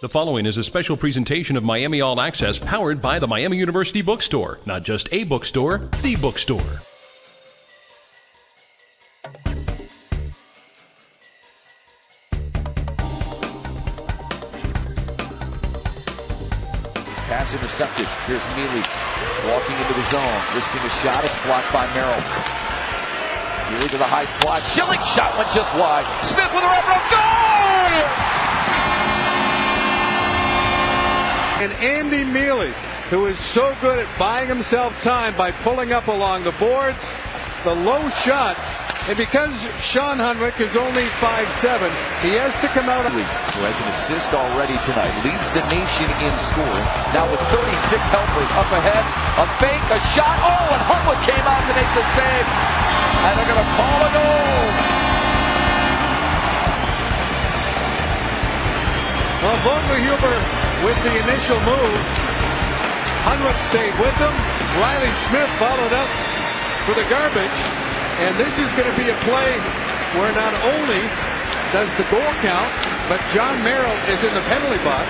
The following is a special presentation of Miami All Access powered by the Miami University Bookstore. Not just a bookstore, the bookstore. Pass intercepted. Here's Mealy walking into the zone, risking a shot. It's blocked by Merrill. Mealy to the high slot. Schilling shot went just wide. Smith with a wraparound score! And Andy Mealy, who is so good at buying himself time by pulling up along the boards, the low shot, and because Sean Hunwick is only 5'7", he has to come out. Who has an assist already tonight, leads the nation in scoring. Now with 36 helpers up ahead, a fake, a shot, and Hunwick came out to make the save, and they're going to call a goal. Well, Vogelhuber with the initial move. Hunwick stayed with them. Riley Smith followed up for the garbage. And this is going to be a play where not only does the goal count, but John Merrill is in the penalty box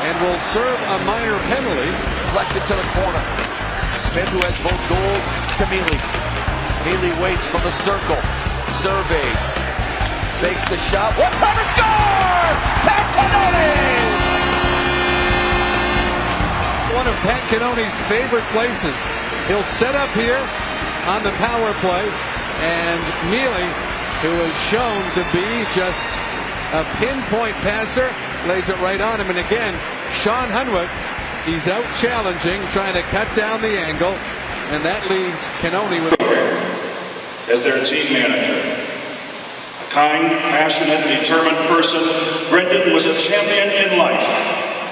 and will serve a minor penalty. Deflected to the corner. Smith, who has both goals, to Mealy. Mealy waits from the circle. Surveys. Fakes the shot. One-timer score! Pat Cannone! One of Pat Cannone's favorite places. He'll set up here on the power play, and Mealy, who is shown to be just a pinpoint passer, lays it right on him. And again, Sean Hunwick, he's out challenging, trying to cut down the angle, and that leaves Cannone with as their team manager. A kind, passionate, determined person, Brendan was a champion in life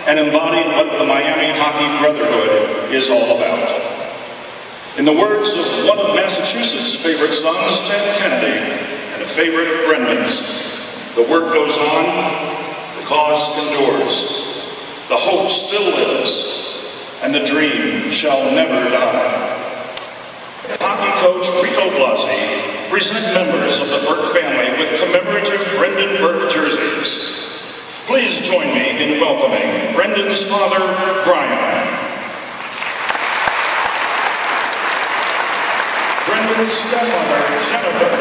and embodied what the Miami Hockey Brotherhood is all about. In the words of one of Massachusetts' favorite sons, Ted Kennedy, and a favorite of Brendan's, the work goes on, the cause endures, the hope still lives, and the dream shall never die. Hockey coach Rico Blasi present members of the Burke family with commemorative Brendan Burke jerseys. Please join me in welcoming Brendan's father, Brian. Brendan's stepmother, Jennifer.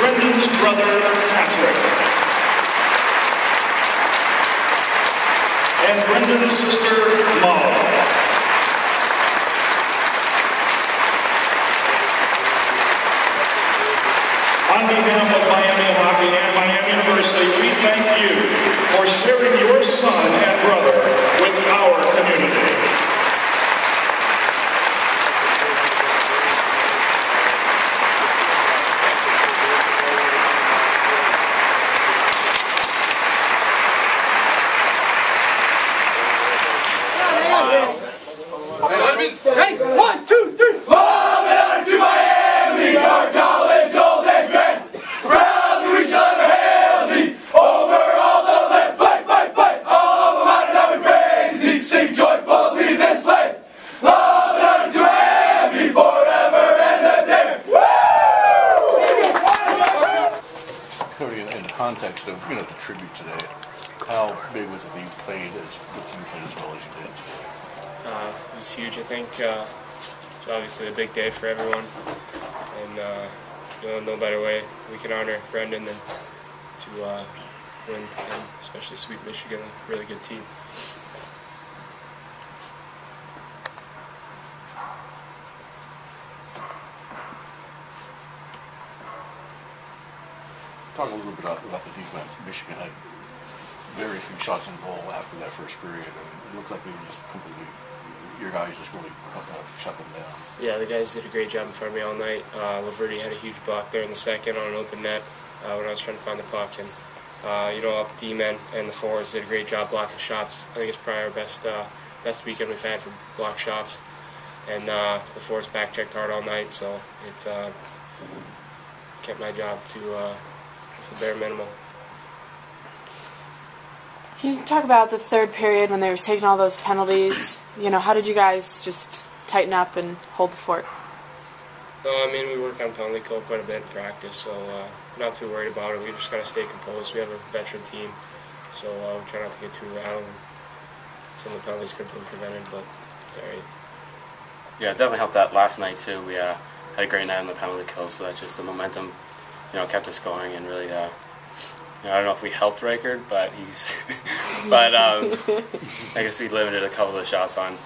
Brendan's brother, Patrick. And Brendan's sister, Molly. On behalf of Miami Hockey and Miami University, we thank you for sharing your son and brother with our community. Ready? 1, 2, 3. Moving on to Miami, our college all day grand. Proud we shall never hail thee over all the land. Fight, fight, fight, all about it, now we praise thee. Sing joyfully this way. Moving on to Miami forever and a day. Cody, in the context of, the tribute today, how big was it that you played as the team played as well as you did? It was huge. I think it's obviously a big day for everyone, and no better way we can honor Brendan than to win, and especially sweep Michigan, a really good team. Talk a little bit about the defense. Michigan had very few shots in goal after that first period, and it looked like they were just completely. Your guys just really shut them down. Yeah, the guys did a great job in front of me all night. Laverty had a huge block there in the second on an open net when I was trying to find the puck. And, all the D-men and the forwards did a great job blocking shots. I think it's probably our best weekend we've had for block shots. And the forwards back-checked hard all night, so it kept my job to the bare minimum. Can you talk about the third period when they were taking all those penalties? How did you guys just tighten up and hold the fort? No, I mean, we work on penalty kill quite a bit in practice, so not too worried about it. We just got to stay composed. We have a veteran team, so we try not to get too rattled. Some of the penalties could have been prevented, but it's all right. Yeah, it definitely helped that last night, too. We had a great night on the penalty kill, so that's just the momentum, kept us going, and really, I don't know if we helped Reichard, but but I guess we limited a couple of shots on.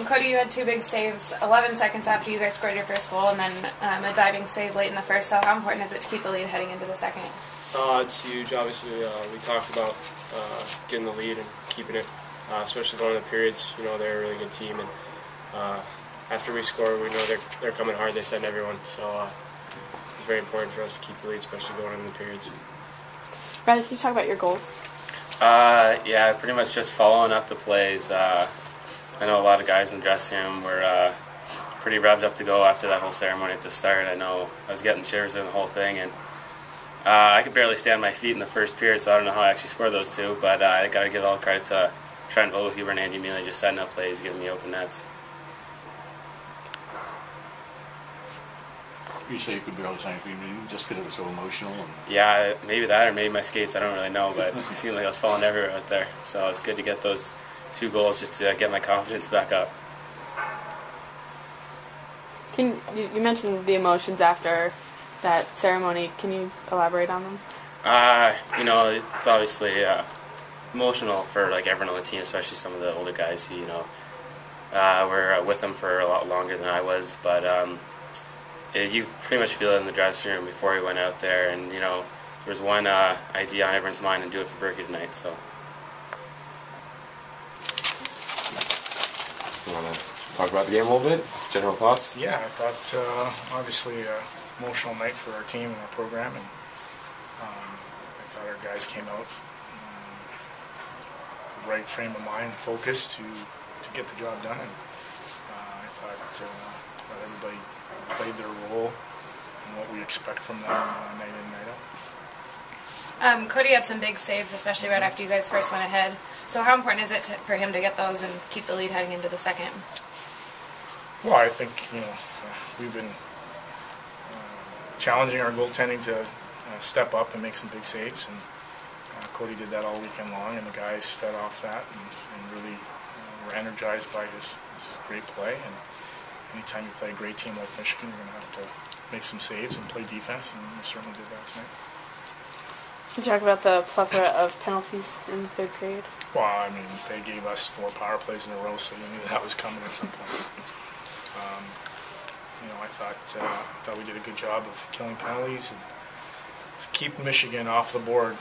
Cody, you had 2 big saves 11 seconds after you guys scored your first goal, and then a diving save late in the first. So how important is it to keep the lead heading into the second? It's huge. Obviously, we talked about getting the lead and keeping it, especially going into the periods. They're a really good team, and after we score, we know they're coming hard. They send everyone, so it's very important for us to keep the lead, especially going into the periods. Riley, can you talk about your goals? Yeah, pretty much just following up the plays. I know a lot of guys in the dressing room were pretty revved up to go after that whole ceremony at the start. I know I was getting shivers in the whole thing, and I could barely stand on my feet in the first period, so I don't know how I actually scored those 2, but I got to give all credit to Trent Volhuber and Andy Mealy just setting up plays, giving me open nets. You say you could barely stand on your feet just because it was so emotional? Yeah, maybe that or maybe my skates, I don't really know, but it seemed like I was falling everywhere out there, so it was good to get those 2 goals just to get my confidence back up. You mentioned the emotions after that ceremony. Can you elaborate on them? It's obviously emotional for everyone on the team, especially some of the older guys who were with them for a lot longer than I was. But you pretty much feel it in the dressing room before we went out there, and there was one idea on everyone's mind and do it for Berkey tonight. So. You want to talk about the game a little bit? General thoughts? Yeah, I thought obviously an emotional night for our team and our program, and I thought our guys came out with the right frame of mind, focus to get the job done. And I thought that everybody played their role and what we expect from them night in, night out. Cody had some big saves, especially right after you guys first went ahead. So how important is it for him to get those and keep the lead heading into the second? Well, I think, we've been challenging our goaltending to step up and make some big saves, and Cody did that all weekend long, and the guys fed off that and really were energized by his great play. And anytime you play a great team like Michigan, you're going to have to make some saves and play defense, and we certainly did that tonight. Can you talk about the plethora of penalties in the third period? Well, I mean, they gave us 4 power plays in a row, so you knew that was coming at some point. I thought we did a good job of killing penalties and to keep Michigan off the board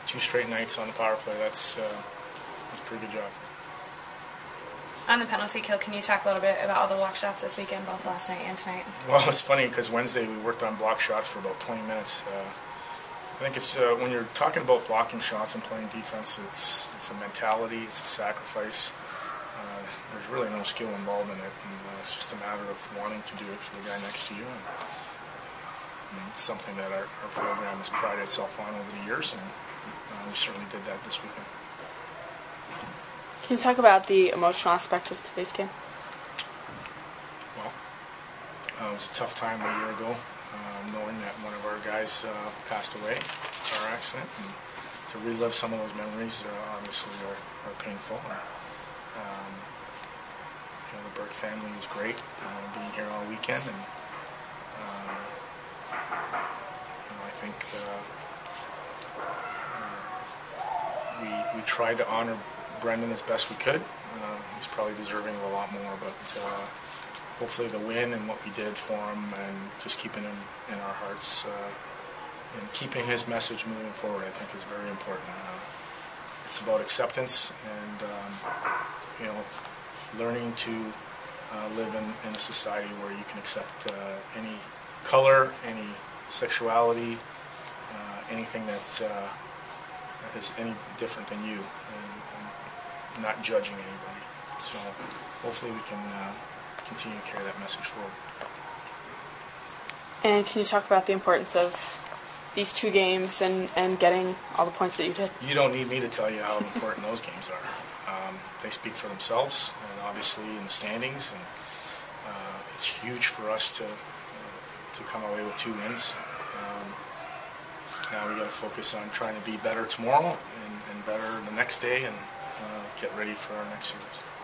2 straight nights on the power play. That's a pretty good job. On the penalty kill, can you talk a little bit about all the block shots this weekend, both last night and tonight? Well, it's funny because Wednesday we worked on block shots for about 20 minutes. I think it's when you're talking about blocking shots and playing defense, it's a mentality, it's a sacrifice. There's really no skill involved in it, and it's just a matter of wanting to do it for the guy next to you. And it's something that our program has prided itself on over the years, and we certainly did that this weekend. Can you talk about the emotional aspect of today's game? Well, it was a tough time a year ago, knowing that one of our guys passed away, car accident, and to relive some of those memories obviously are painful. The Burke family was great, being here all weekend, and I think we tried to honor Brendan as best we could. He's probably deserving of a lot more, but hopefully the win and what we did for him and just keeping him in our hearts and keeping his message moving forward, I think is very important. It's about acceptance and learning to live in a society where you can accept any color, any sexuality, anything that is any different than you, and not judging anybody. So hopefully we can continue to carry that message forward. And can you talk about the importance of these 2 games and getting all the points that you did? You don't need me to tell you how important those games are. They speak for themselves, and obviously in the standings, and it's huge for us to come away with 2 wins. Now we got to focus on trying to be better tomorrow and better the next day, and get ready for our next series.